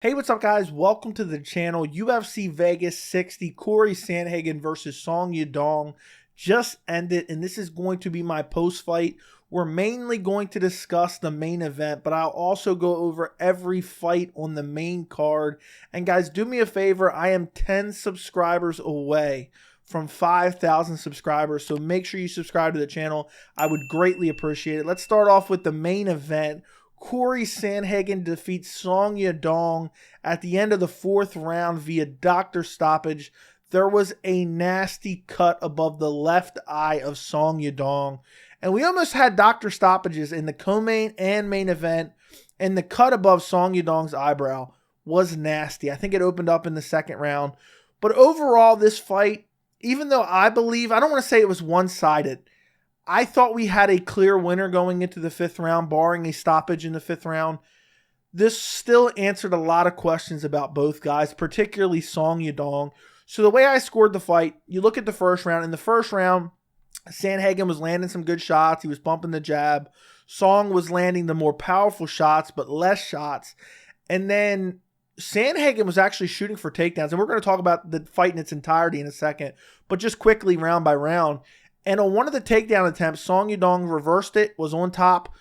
Hey, what's up, guys? Welcome to the channel. UFC Vegas 60, Cory Sandhagen versus Song Yadong just ended, and this is going to be my post-fight. We're mainly going to discuss the main event, but I'll also go over every fight on the main card. And guys, do me a favor. I am 10 subscribers away from 5,000 subscribers, so make sure you subscribe to the channel. I would greatly appreciate it. Let's start off with the main event. Cory Sandhagen defeats Song Yadong at the end of the fourth round via doctor stoppage. There was a nasty cut above the left eye of Song Yadong, and we almost had doctor stoppages in the co-main and main event, and the cut above Song Yadong's eyebrow was nasty. I think it opened up in the second round, but overall this fight, even though I don't want to say it was one-sided, I thought we had a clear winner going into the fifth round, barring a stoppage in the fifth round. This still answered a lot of questions about both guys, particularly Song Yadong. So the way I scored the fight, you look at the first round. In the first round, Sandhagen was landing some good shots. He was bumping the jab. Song was landing the more powerful shots, but less shots. And then Sandhagen was actually shooting for takedowns. And we're going to talk about the fight in its entirety in a second. But just quickly, round by round. And on one of the takedown attempts, Song Yadong reversed it, was on top,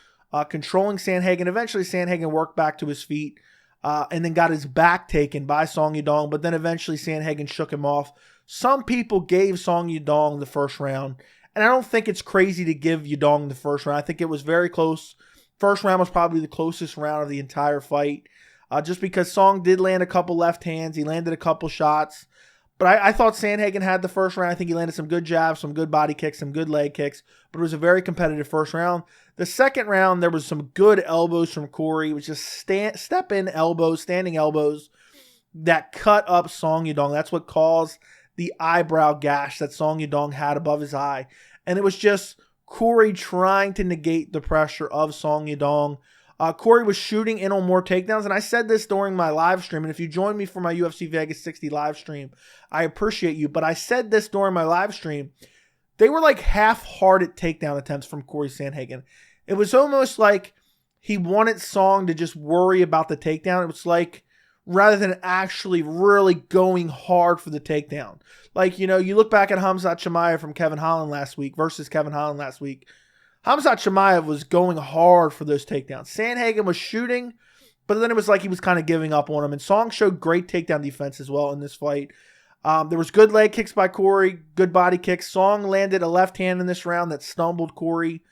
controlling Sandhagen. Eventually, Sandhagen worked back to his feet and then got his back taken by Song Yadong. But then eventually, Sandhagen shook him off. Some people gave Song Yadong the first round. And I don't think it's crazy to give Yadong the first round. I think it was very close. First round was probably the closest round of the entire fight. Just because Song did land a couple left hands. He landed a couple shots. But I thought Sandhagen had the first round. I think he landed some good jabs, some good body kicks, some good leg kicks. But it was a very competitive first round. The second round, there was some good elbows from Cory. It was just step-in elbows, standing elbows that cut up Song Yadong. That's what caused the eyebrow gash that Song Yadong had above his eye. And it was just Cory trying to negate the pressure of Song Yadong. Cory was shooting in on more takedowns, and I said this during my live stream, and if you joined me for my UFC Vegas 60 live stream, I appreciate you, but I said this during my live stream. They were like half-hearted takedown attempts from Cory Sandhagen. It was almost like he wanted Song to just worry about the takedown. It was like, rather than actually really going hard for the takedown. Like, you look back at Khamzat Chimaev from Kevin Holland last week versus Kevin Holland last week. Khamzat Chimaev was going hard for those takedowns. Sandhagen was shooting, but then it was like he was kind of giving up on him. And Song showed great takedown defense as well in this fight. There was good leg kicks by Cory, good body kicks. Song landed a left hand in this round that stumbled Cory.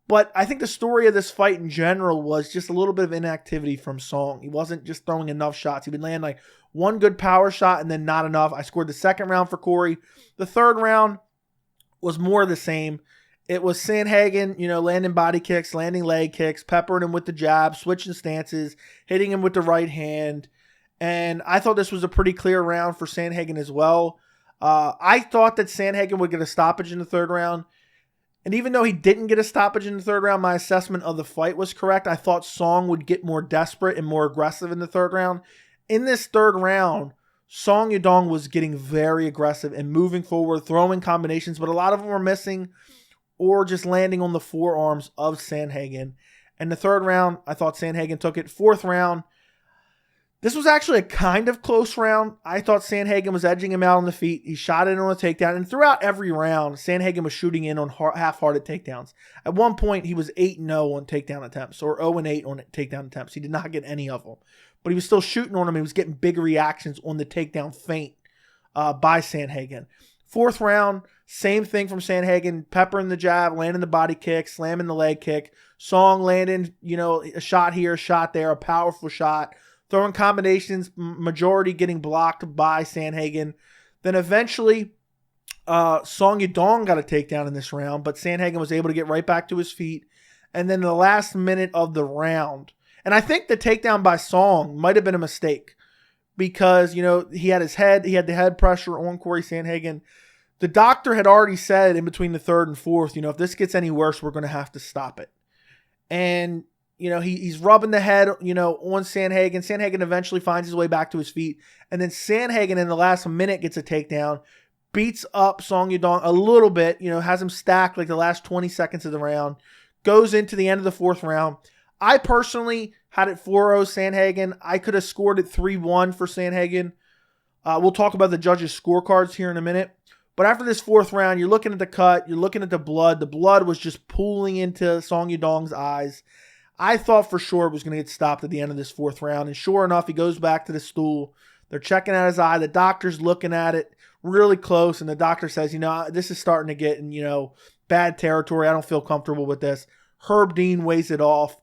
But I think the story of this fight in general was just a little bit of inactivity from Song. He wasn't just throwing enough shots. He would land like one good power shot and then not enough. I scored the second round for Cory. The third round was more of the same. It was Sandhagen, landing body kicks, landing leg kicks, peppering him with the jab, switching stances, hitting him with the right hand. And I thought this was a pretty clear round for Sandhagen as well. I thought that Sandhagen would get a stoppage in the third round. And even though he didn't get a stoppage in the third round, my assessment of the fight was correct. I thought Song would get more desperate and more aggressive in the third round. In this third round, Song Yadong was getting very aggressive and moving forward, throwing combinations, but a lot of them were missing or just landing on the forearms of Sandhagen. And the third round, I thought Sandhagen took it. Fourth round, this was actually a kind of close round. I thought Sandhagen was edging him out on the feet. He shot in on a takedown. And throughout every round, Sandhagen was shooting in on half-hearted takedowns. At one point, he was 8-0 on takedown attempts, or 0-8 on takedown attempts. He did not get any of them. But he was still shooting on them. He was getting big reactions on the takedown feint by Sandhagen. Fourth round, same thing from Sandhagen, peppering the jab, landing the body kick, slamming the leg kick. Song landing, a shot here, a shot there, a powerful shot. Throwing combinations, majority getting blocked by Sandhagen. Then eventually, Song Yadong got a takedown in this round, but Sandhagen was able to get right back to his feet. And then the last minute of the round, and I think the takedown by Song might have been a mistake because, he had the head pressure on Cory Sandhagen. The doctor had already said in between the third and fourth, if this gets any worse, we're going to have to stop it. And, he's rubbing the head, on Sandhagen. Sandhagen eventually finds his way back to his feet. And then Sandhagen in the last minute gets a takedown, beats up Song Yadong a little bit, has him stacked like the last 20 seconds of the round, goes into the end of the fourth round. I personally had it 4-0 Sandhagen. I could have scored it 3-1 for Sandhagen. We'll talk about the judges' scorecards here in a minute. But after this fourth round, you're looking at the cut. You're looking at the blood. The blood was just pooling into Song Yadong's eyes. I thought for sure it was going to get stopped at the end of this fourth round. And sure enough, he goes back to the stool. They're checking out his eye. The doctor's looking at it really close. And the doctor says, this is starting to get in, bad territory. I don't feel comfortable with this. Herb Dean waves it off.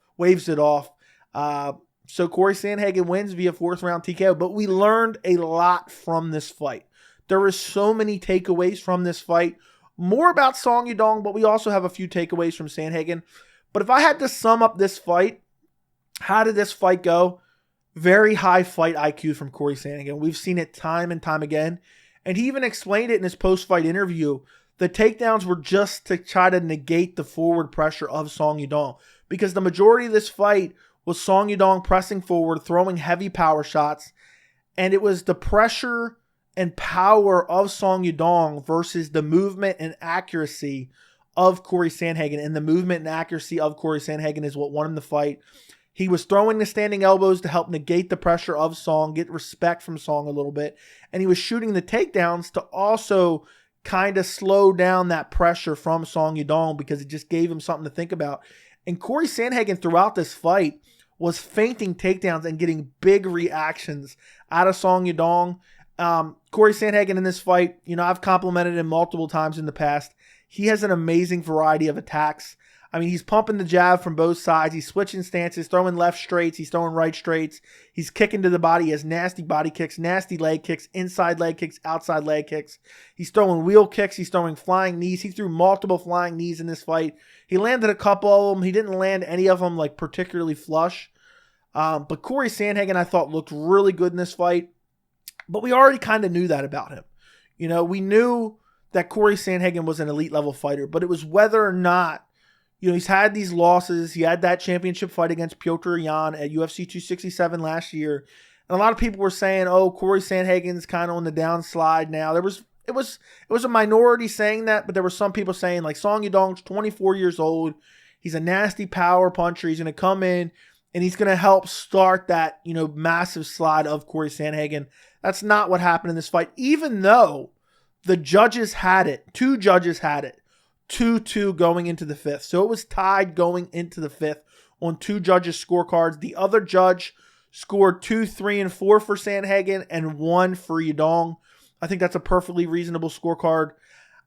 So Cory Sandhagen wins via fourth round TKO. But we learned a lot from this fight. There were so many takeaways from this fight. More about Song Yadong, but we also have a few takeaways from Sandhagen. But if I had to sum up this fight, how did this fight go? Very high fight IQ from Cory Sandhagen. We've seen it time and time again. And he even explained it in his post-fight interview. The takedowns were just to try to negate the forward pressure of Song Yadong. Because the majority of this fight was Song Yadong pressing forward, throwing heavy power shots. And it was the pressure and power of Song Yadong versus the movement and accuracy of Cory Sandhagen. And the movement and accuracy of Cory Sandhagen is what won him the fight. He was throwing the standing elbows to help negate the pressure of Song, get respect from Song a little bit. And he was shooting the takedowns to also kind of slow down that pressure from Song Yadong because it just gave him something to think about. And Cory Sandhagen throughout this fight was feinting takedowns and getting big reactions out of Song Yadong. Cory Sandhagen in this fight, I've complimented him multiple times in the past. He has an amazing variety of attacks. I mean, he's pumping the jab from both sides. He's switching stances, throwing left straights. He's throwing right straights. He's kicking to the body. He has nasty body kicks, nasty leg kicks, inside leg kicks, outside leg kicks. He's throwing wheel kicks. He's throwing flying knees. He threw multiple flying knees in this fight. He landed a couple of them. He didn't land any of them like particularly flush. But Cory Sandhagen, I thought, looked really good in this fight. But we already kind of knew that about him. We knew that Cory Sandhagen was an elite level fighter, but it was whether or not, he's had these losses. He had that championship fight against Piotr Yan at UFC 267 last year. And a lot of people were saying, oh, Cory Sandhagen's kind of on the downslide now. It was a minority saying that, but there were some people saying like Song Yadong's 24 years old. He's a nasty power puncher. He's going to come in and he's going to help start that, massive slide of Cory Sandhagen. That's not what happened in this fight, even though the judges had it. Two judges had it. 2-2 going into the fifth. So it was tied going into the fifth on two judges' scorecards. The other judge scored 2, 3, and 4 for Sandhagen and 1 for Yadong. I think that's a perfectly reasonable scorecard.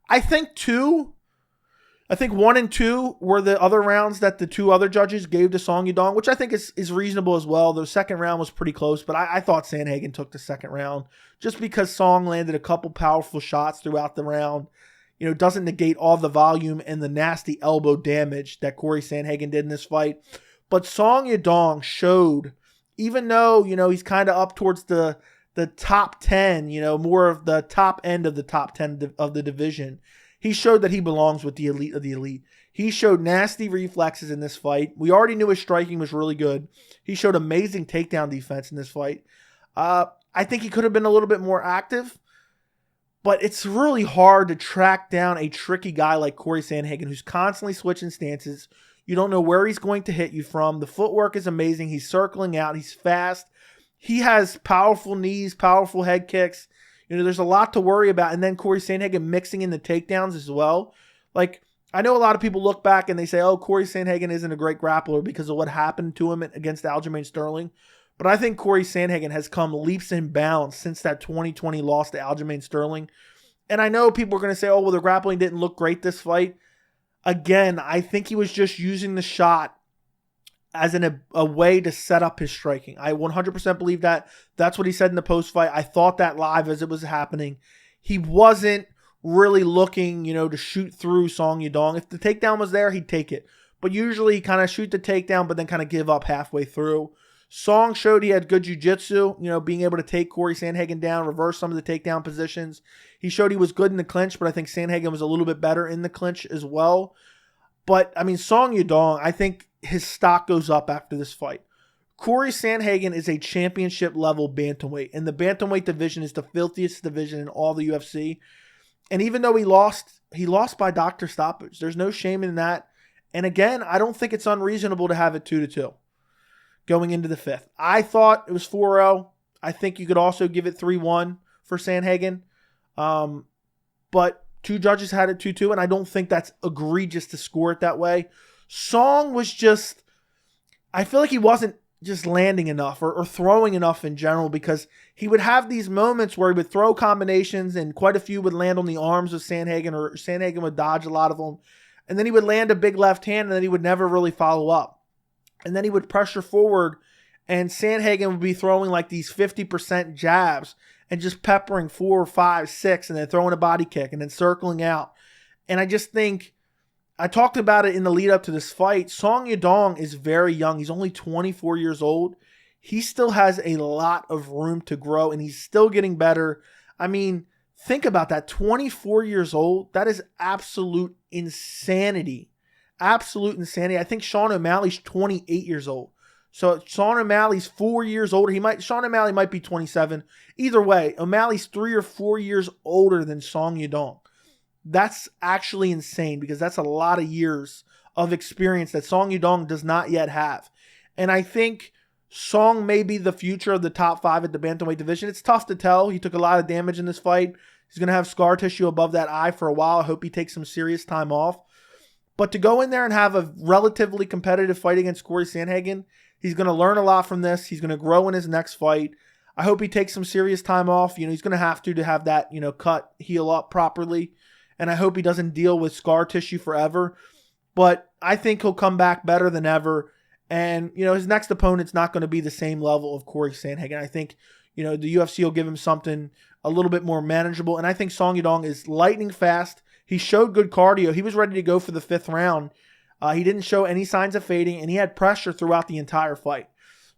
I think 1 and 2 were the other rounds that the two other judges gave to Song Yadong, which I think is reasonable as well. The second round was pretty close, but I thought Sandhagen took the second round just because Song landed a couple powerful shots throughout the round. Doesn't negate all the volume and the nasty elbow damage that Cory Sandhagen did in this fight. But Song Yadong showed, even though, he's kind of up towards the top 10, more of the top end of the top 10 of the division, he showed that he belongs with the elite of the elite. He showed nasty reflexes in this fight. We already knew his striking was really good. He showed amazing takedown defense in this fight. I think he could have been a little bit more active. But it's really hard to track down a tricky guy like Cory Sandhagen who's constantly switching stances. You don't know where he's going to hit you from. The footwork is amazing. He's circling out. He's fast. He has powerful knees, powerful head kicks. There's a lot to worry about. And then Cory Sandhagen mixing in the takedowns as well. Like, I know a lot of people look back and they say, oh, Cory Sandhagen isn't a great grappler because of what happened to him against Aljamain Sterling. But I think Cory Sandhagen has come leaps and bounds since that 2020 loss to Aljamain Sterling. And I know people are going to say, oh, well, the grappling didn't look great this fight. Again, I think he was just using the shot as a way to set up his striking. I 100% believe that. That's what he said in the post-fight. I thought that live as it was happening. He wasn't really looking, to shoot through Song Yadong. If the takedown was there, he'd take it. But usually he kind of shoot the takedown, but then kind of give up halfway through. Song showed he had good jiu-jitsu, being able to take Cory Sandhagen down, reverse some of the takedown positions. He showed he was good in the clinch, but I think Sandhagen was a little bit better in the clinch as well. But, Song Yadong, I think his stock goes up after this fight. Cory Sandhagen is a championship-level bantamweight, and the bantamweight division is the filthiest division in all the UFC. And even though he lost by doctor stoppage. There's no shame in that. And again, I don't think it's unreasonable to have it 2-2. going into the 5th. I thought it was 4-0. I think you could also give it 3-1 for Sandhagen. But 2 judges had it 2-2, and I don't think that's egregious to score it that way. Song was just, I feel like he wasn't just landing enough or throwing enough in general, because he would have these moments where he would throw combinations and quite a few would land on the arms of Sandhagen, or Sandhagen would dodge a lot of them. And then he would land a big left hand, and then he would never really follow up. And then he would pressure forward, and Sandhagen would be throwing like these 50% jabs and just peppering 4, 5, 6, and then throwing a body kick and then circling out. And I just think, I talked about it in the lead up to this fight. Song Yadong is very young. He's only 24 years old. He still has a lot of room to grow, and he's still getting better. I mean, think about that. 24 years old. That is absolute insanity. Absolute insanity. I think Sean O'Malley's 28 years old. So Sean O'Malley's 4 years older. Sean O'Malley might be 27. Either way, O'Malley's 3 or 4 years older than Song Yadong. That's actually insane, because that's a lot of years of experience that Song Yadong does not yet have. And I think Song may be the future of the top 5 at the bantamweight division. It's tough to tell. He took a lot of damage in this fight. He's going to have scar tissue above that eye for a while. I hope he takes some serious time off. But to go in there and have a relatively competitive fight against Cory Sandhagen, he's going to learn a lot from this. He's going to grow in his next fight. I hope he takes some serious time off. He's going to have to that, cut, heal up properly. And I hope he doesn't deal with scar tissue forever. But I think he'll come back better than ever. And, his next opponent's not going to be the same level of Cory Sandhagen. I think, the UFC will give him something a little bit more manageable. And I think Song Yadong is lightning fast. He showed good cardio. He was ready to go for the 5th round. He didn't show any signs of fading, and he had pressure throughout the entire fight.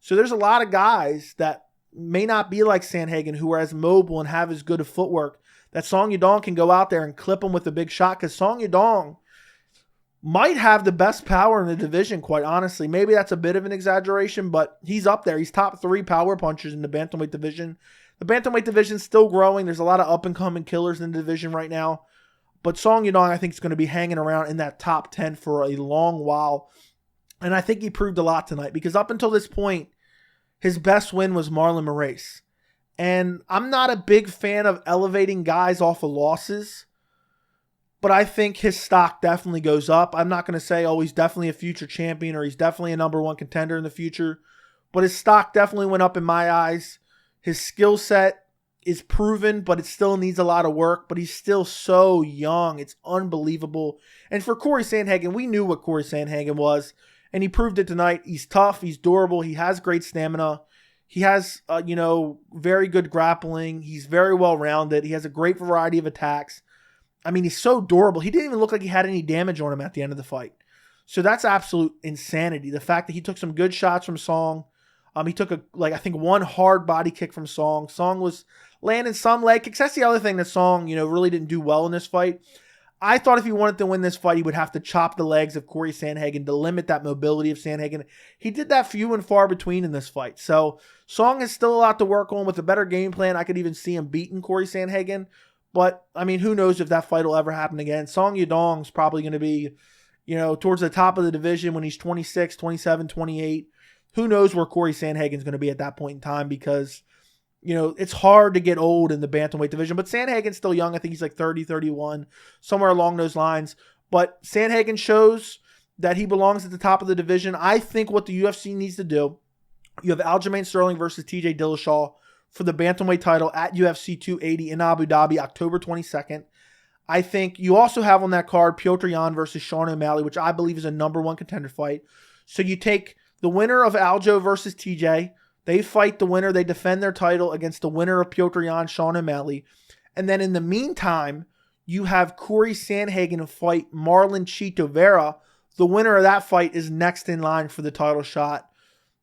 So there's a lot of guys that may not be like Sandhagen, who are as mobile and have as good of footwork, that Song Yadong can go out there and clip him with a big shot, because Song Yadong might have the best power in the division, quite honestly. Maybe that's a bit of an exaggeration, but he's up there. He's top 3 power punchers in the bantamweight division. The bantamweight division's still growing. There's a lot of up-and-coming killers in the division right now. But Song Yadong, I think, is going to be hanging around in that top 10 for a long while. And I think he proved a lot tonight, because up until this point, his best win was Marlon Moraes. And I'm not a big fan of elevating guys off of losses, but I think his stock definitely goes up. I'm not going to say, he's definitely a future champion or he's definitely a number 1 contender in the future, but his stock definitely went up in my eyes. His skill set is proven, but it still needs a lot of work, but he's still so young. It's unbelievable. And for Cory Sandhagen, we knew what Cory Sandhagen was, and he proved it tonight. He's tough. He's durable. He has great stamina. He has, very good grappling. He's very well-rounded. He has a great variety of attacks. I mean, he's so durable. He didn't even look like he had any damage on him at the end of the fight. So that's absolute insanity. The fact that he took some good shots from Song. He took one hard body kick from Song. Song was landing some leg kicks. That's the other thing that Song, really didn't do well in this fight. I thought if he wanted to win this fight, he would have to chop the legs of Cory Sandhagen to limit that mobility of Sandhagen. He did that few and far between in this fight. So Song has still a lot to work on. With a better game plan, I could even see him beating Cory Sandhagen. But, who knows if that fight will ever happen again. Song Yadong's probably going to be, towards the top of the division when he's 26, 27, 28. Who knows where Cory Sandhagen's going to be at that point in time, because it's hard to get old in the bantamweight division, but Sandhagen's still young. I think he's like 30, 31, somewhere along those lines. But Sandhagen shows that he belongs at the top of the division. I think what the UFC needs to do, you have Aljamain Sterling versus TJ Dillashaw for the bantamweight title at UFC 280 in Abu Dhabi, October 22nd. I think you also have on that card Petr Yan versus Sean O'Malley, which I believe is a number 1 contender fight. So you take the winner of Algeo versus TJ. They fight the winner. They defend their title against the winner of Petr Yan, Sean O'Malley. And then in the meantime, you have Cory Sandhagen fight Marlon Chito Vera. The winner of that fight is next in line for the title shot.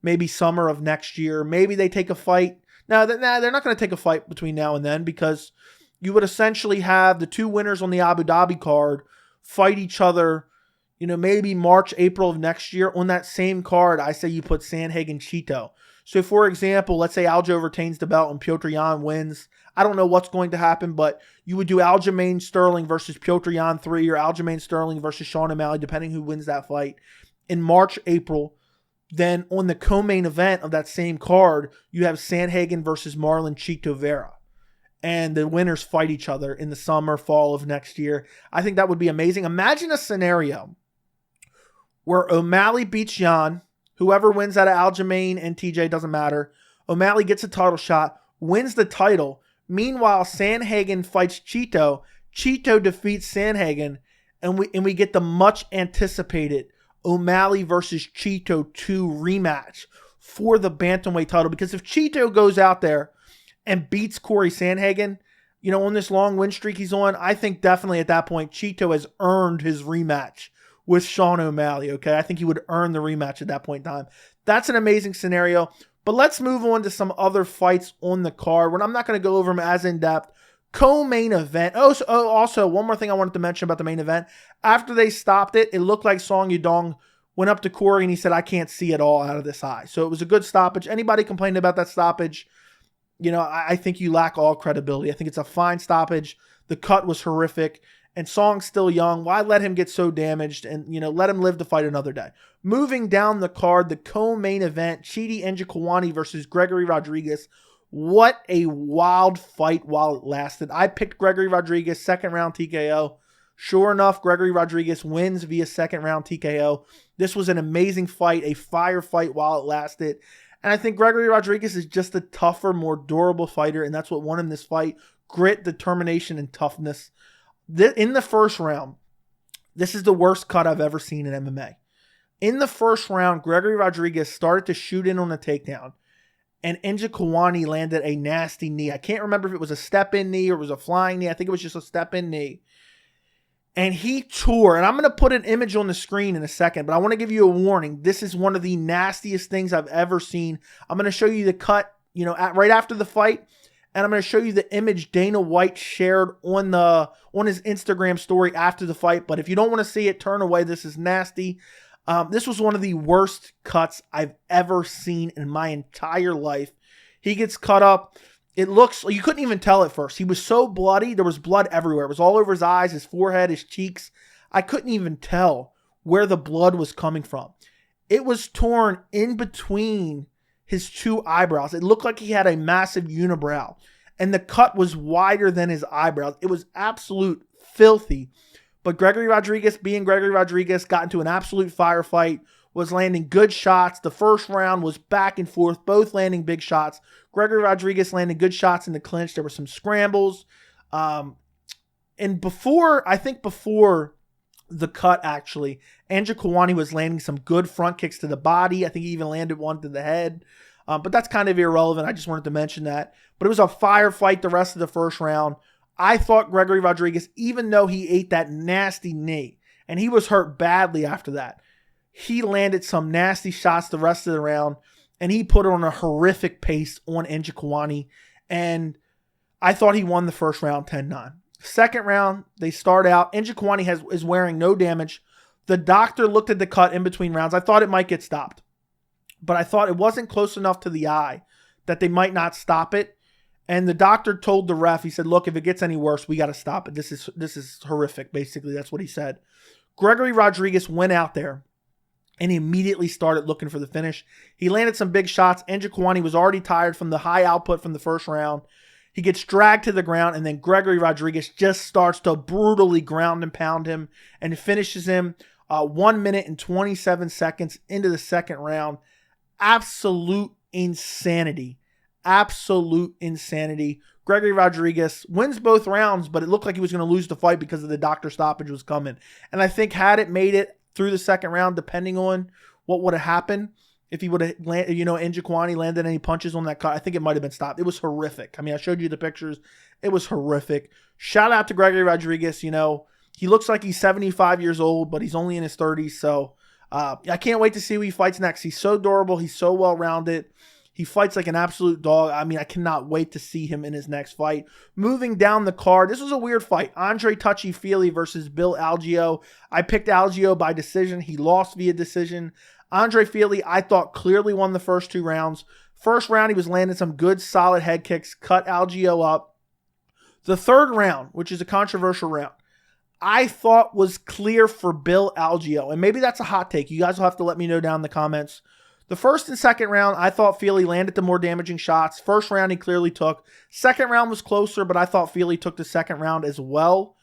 Maybe summer of next year. Maybe they take a fight. Now, they're not going to take a fight between now and then, because you would essentially have the 2 winners on the Abu Dhabi card fight each other, maybe March, April of next year. On that same card, I say you put Sandhagen Chito. So, for example, let's say Algeo retains the belt and Petr Yan wins. I don't know what's going to happen, but you would do Aljamain Sterling versus Petr Yan 3 or Aljamain Sterling versus Sean O'Malley, depending who wins that fight, in March, April. Then on the co-main event of that same card, you have Sandhagen versus Marlon Chito Vera. And the winners fight each other in the summer, fall of next year. I think that would be amazing. Imagine a scenario where O'Malley beats Jan. Whoever wins out of Aljamain and TJ, doesn't matter. O'Malley gets a title shot, wins the title. Meanwhile, Sandhagen fights Chito. Chito defeats Sandhagen, and we get the much anticipated O'Malley versus Chito 2 rematch for the bantamweight title. Because if Chito goes out there and beats Cory Sandhagen, on this long win streak he's on, I think definitely at that point Chito has earned his rematch with Sean O'Malley. Okay, I think he would earn the rematch at that point in time. That's an amazing scenario. But let's move on to some other fights on the card. I'm not going to go over them as in depth. Co-main event. Also, one more thing I wanted to mention about the main event. After they stopped it, it looked like Song Yadong went up to Cory and he said, "I can't see at all out of this eye." So it was a good stoppage. Anybody complaining about that stoppage, I think you lack all credibility. I think it's a fine stoppage. The cut was horrific. And Song's still young. Why let him get so damaged? And, let him live to fight another day. Moving down the card, the co-main event, Chidi and Njokuani versus Gregory Rodrigues. What a wild fight while it lasted. I picked Gregory Rodrigues, second round TKO. Sure enough, Gregory Rodrigues wins via second round TKO. This was an amazing fight, a fire fight while it lasted. And I think Gregory Rodrigues is just a tougher, more durable fighter, and that's what won him this fight. Grit, determination, and toughness. In the first round, this is the worst cut I've ever seen in MMA. In the first round, Gregory Rodrigues started to shoot in on a takedown, and Njokuani landed a nasty knee. I can't remember if it was a step-in knee or it was a flying knee. I think it was just a step-in knee. And he tore, and I'm going to put an image on the screen in a second, but I want to give you a warning. This is one of the nastiest things I've ever seen. I'm going to show you the cut, right after the fight. And I'm going to show you the image Dana White shared on his Instagram story after the fight. But if you don't want to see it, turn away. This is nasty. This was one of the worst cuts I've ever seen in my entire life. He gets cut up. It looks, you couldn't even tell at first. He was so bloody. There was blood everywhere. It was all over his eyes, his forehead, his cheeks. I couldn't even tell where the blood was coming from. It was torn in between his two eyebrows. It looked like he had a massive unibrow, and the cut was wider than his eyebrows. It was absolute filthy. But Gregory Rodrigues, being Gregory Rodrigues, got into an absolute firefight, was landing good shots. The first round was back and forth, both landing big shots. Gregory Rodrigues landed good shots in the clinch. There were some scrambles. And before the cut, actually, Njokuani was landing some good front kicks to the body. I think he even landed one to the head. But that's kind of irrelevant. I just wanted to mention that. But it was a firefight the rest of the first round. I thought Gregory Rodrigues, even though he ate that nasty knee, and he was hurt badly after that, he landed some nasty shots the rest of the round, and he put it on a horrific pace on Njokuani. And I thought he won the first round 10-9. Second round, they start out. Njokuani is wearing no damage. The doctor looked at the cut in between rounds. I thought it might get stopped, but I thought it wasn't close enough to the eye that they might not stop it. And the doctor told the ref, he said, "Look, if it gets any worse, we got to stop it. This is horrific." Basically, that's what he said. Gregory Rodrigues went out there and he immediately started looking for the finish. He landed some big shots. Njokuani was already tired from the high output from the first round. He gets dragged to the ground, and then Gregory Rodrigues just starts to brutally ground and pound him and finishes him 1 minute and 27 seconds into the second round. Absolute insanity. Absolute insanity. Gregory Rodrigues wins both rounds, but it looked like he was going to lose the fight because of the doctor stoppage was coming. And I think had it made it through the second round, depending on what would have happened, if he would have landed, Njokuani landed any punches on that cut, I think it might have been stopped. It was horrific. I mean, I showed you the pictures. It was horrific. Shout out to Gregory Rodrigues. He looks like he's 75 years old, but he's only in his 30s. So I can't wait to see who he fights next. He's so durable. He's so well-rounded. He fights like an absolute dog. I mean, I cannot wait to see him in his next fight. Moving down the card, this was a weird fight. Andre Touchy Fili versus Bill Algeo. I picked Algeo by decision. He lost via decision. Andre Fili, I thought, clearly won the first two rounds. First round, he was landing some good, solid head kicks, cut Algeo up. The third round, which is a controversial round, I thought was clear for Bill Algeo. And maybe that's a hot take. You guys will have to let me know down in the comments. The first and second round, I thought Fili landed the more damaging shots. First round, he clearly took. Second round was closer, but I thought Fili took the second round as well.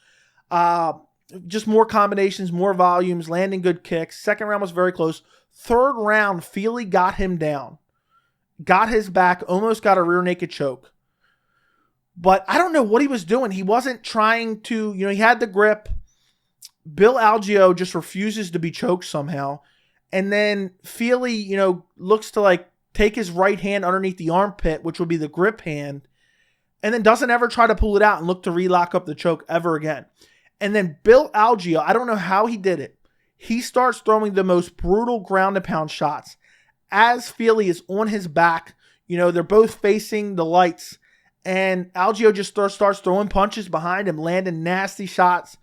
Just more combinations, more volumes, landing good kicks. Second round was very close. Third round, Fili got him down. Got his back, almost got a rear naked choke. But I don't know what he was doing. He wasn't trying to, he had the grip. Bill Algeo just refuses to be choked somehow. And then Fili, looks to take his right hand underneath the armpit, which would be the grip hand, and then doesn't ever try to pull it out and look to relock up the choke ever again. And then Bill Algeo, I don't know how he did it. He starts throwing the most brutal ground and pound shots. As Fili is on his back, they're both facing the lights, and Algeo just starts throwing punches behind him, landing nasty shots.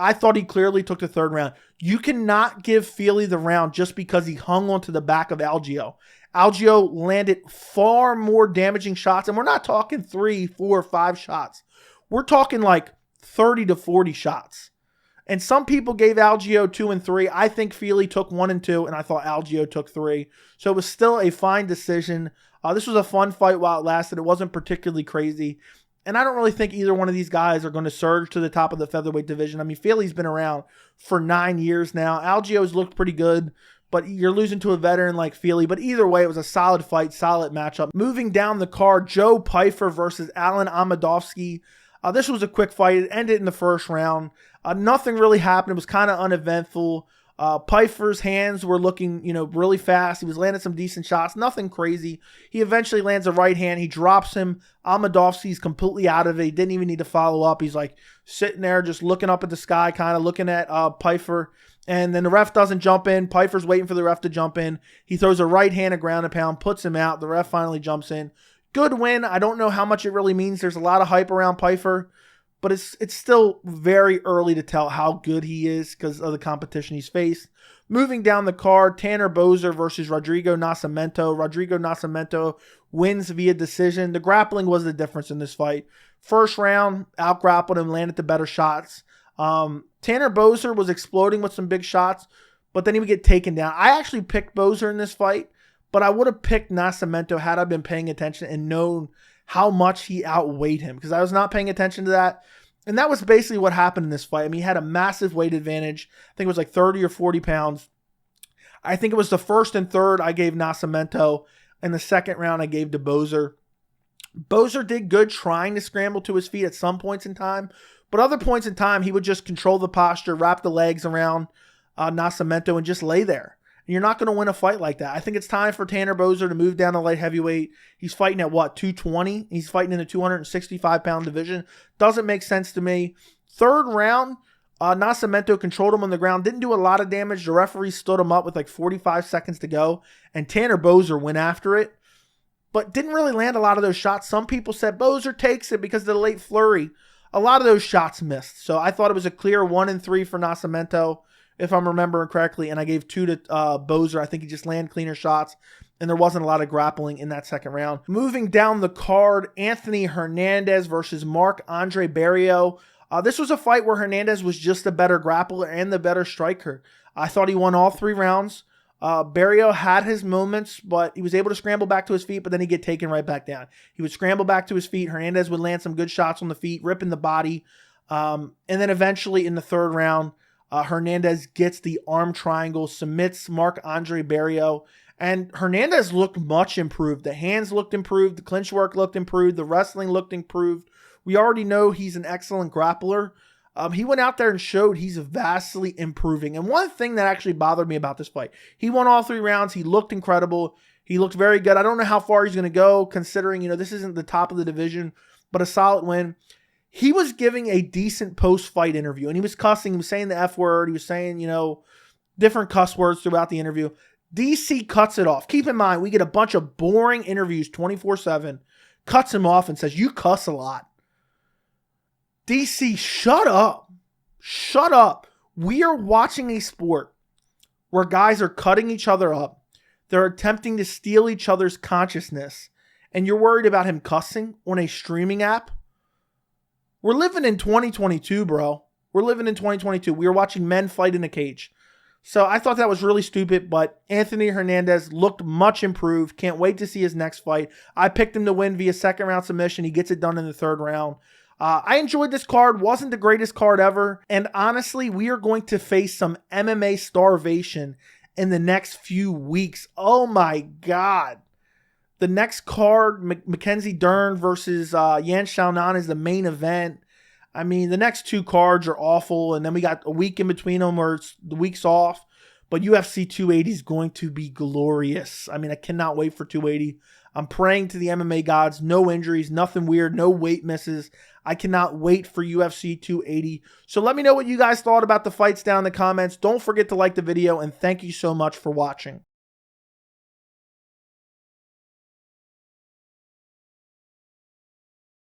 I thought he clearly took the third round. You cannot give Fili the round just because he hung onto the back of Algeo. Algeo landed far more damaging shots, and we're not talking 3, 4, 5 shots. We're talking 30 to 40 shots. And some people gave Algeo 2 and 3. I think Fili took 1 and 2, and I thought Algeo took 3. So it was still a fine decision. This was a fun fight while it lasted. It wasn't particularly crazy. And I don't really think either one of these guys are going to surge to the top of the featherweight division. I mean, Fili's been around for 9 years now. Algeo's looked pretty good, but you're losing to a veteran like Fili. But either way, it was a solid fight, solid matchup. Moving down the card, Joe Pyfer versus Alen Amedovski. This was a quick fight. It ended in the first round. Nothing really happened. It was kind of uneventful. Pyfer's hands were looking, really fast. He was landing some decent shots. Nothing crazy. He eventually lands a right hand. He drops him. Amedovski's completely out of it. He didn't even need to follow up. He's sitting there just looking up at the sky, kind of looking at Pyfer. And then the ref doesn't jump in. Pyfer's waiting for the ref to jump in. He throws a right hand, a ground and pound, puts him out. The ref finally jumps in. Good win. I don't know how much it really means. There's a lot of hype around Pyfer, but it's still very early to tell how good he is because of the competition he's faced. Moving down the card, Tanner Boser versus Rodrigo Nascimento. Rodrigo Nascimento wins via decision. The grappling was the difference in this fight. First round, out-grappled him, landed the better shots. Tanner Boser was exploding with some big shots, but then he would get taken down. I actually picked Boser in this fight, but I would have picked Nascimento had I been paying attention and known how much he outweighed him, because I was not paying attention to that. And that was basically what happened in this fight. I mean, he had a massive weight advantage. I think it was 30 or 40 pounds. I think it was the first and third I gave Nascimento, and the second round I gave to Boser. Boser did good trying to scramble to his feet at some points in time, but other points in time he would just control the posture, wrap the legs around Nascimento, and just lay there. You're not going to win a fight like that. I think it's time for Tanner Boser to move down to light heavyweight. He's fighting at 220? He's fighting in the 265-pound division. Doesn't make sense to me. Third round, Nascimento controlled him on the ground. Didn't do a lot of damage. The referee stood him up with 45 seconds to go, and Tanner Boser went after it, but didn't really land a lot of those shots. Some people said Boser takes it because of the late flurry. A lot of those shots missed. So I thought it was a clear 1 and 3 for Nascimento, if I'm remembering correctly, and I gave 2 to Boser. I think he just landed cleaner shots, and there wasn't a lot of grappling in that second round. Moving down the card, Anthony Hernandez versus Marc-Andre Barriault. This was a fight where Hernandez was just the better grappler and the better striker. I thought he won all 3 rounds. Barriault had his moments, but he was able to scramble back to his feet, but then he'd get taken right back down. He would scramble back to his feet. Hernandez would land some good shots on the feet, ripping the body. And then eventually in the third round, Hernandez gets the arm triangle, submits Marc-Andre Barriault, and Hernandez looked much improved. The hands looked improved. The clinch work looked improved. The wrestling looked improved. We already know he's an excellent grappler. He went out there and showed he's vastly improving. And one thing that actually bothered me about this fight, he won all 3 rounds. He looked incredible. He looked very good. I don't know how far he's going to go, considering, this isn't the top of the division, but a solid win. He was giving a decent post-fight interview, and he was cussing. He was saying the F word. He was saying, different cuss words throughout the interview. DC cuts it off. Keep in mind, we get a bunch of boring interviews 24/7, cuts him off and says, "You cuss a lot." DC, shut up. Shut up. We are watching a sport where guys are cutting each other up. They're attempting to steal each other's consciousness, and you're worried about him cussing on a streaming app? We're living in 2022, bro. We're living in 2022. We are watching men fight in a cage. So I thought that was really stupid, but Anthony Hernandez looked much improved. Can't wait to see his next fight. I picked him to win via second round submission. He gets it done in the third round. I enjoyed this card. Wasn't the greatest card ever. And honestly, we are going to face some MMA starvation in the next few weeks. Oh my God. The next card, Mackenzie Dern versus Yan Xiaonan is the main event. I mean, the next two cards are awful, and then we got a week in between them where it's the week's off. But UFC 280 is going to be glorious. I mean, I cannot wait for 280. I'm praying to the MMA gods. No injuries, nothing weird, no weight misses. I cannot wait for UFC 280. So let me know what you guys thought about the fights down in the comments. Don't forget to like the video, and thank you so much for watching.